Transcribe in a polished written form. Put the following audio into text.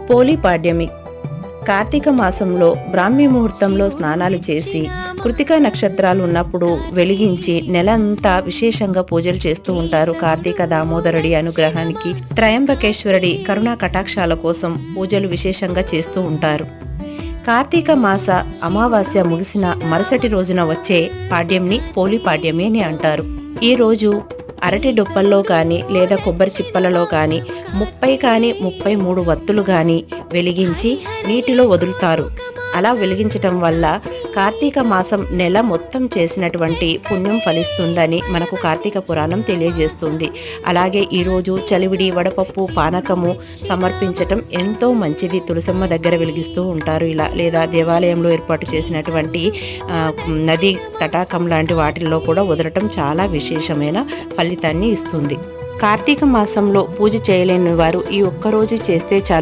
పోలిపాడ్యమి కార్తీక మాసంలో బ్రాహ్మీ ముహూర్తంలో స్నానాలు చేసి కృతికా నక్షత్రాలు ఉన్నప్పుడు వెలిగించి నెలంతా విశేషంగా పూజలు చేస్తూ ఉంటారు. కార్తీక దామోదరుడి అనుగ్రహానికి, త్రయంబకేశ్వరుడి కరుణా కటాక్షాల కోసం పూజలు విశేషంగా చేస్తూ ఉంటారు. కార్తీక మాస అమావాస్య ముగిసిన మరుసటి రోజున వచ్చే పాడ్యంని పోలిపాడ్యమి అని అంటారు. ఈ రోజు అరటి డొప్పల్లో కానీ లేదా కొబ్బరి చిప్పలలో కానీ 30 కానీ 33 వత్తులు కానీ వెలిగించి నీటిలో వదులుతారు. అలా వెలిగించటం వల్ల కార్తీక మాసం నెల మొత్తం చేసినటువంటి పుణ్యం ఫలిస్తుందని మనకు కార్తీక పురాణం తెలియజేస్తుంది. అలాగే ఈరోజు చలివిడి, వడపప్పు, పానకము సమర్పించటం ఎంతో మంచిది. తులసమ్మ దగ్గర వెలిగిస్తూ ఉంటారు ఇలా, లేదా దేవాలయంలో ఏర్పాటు చేసినటువంటి నది తటాకం లాంటి వాటిల్లో కూడా వదలటం చాలా విశేషమైన ఫలితాన్ని ఇస్తుంది. కార్తీక మాసంలో పూజ చేయలేని వారు ఈ ఒక్కరోజు చేస్తే చాలు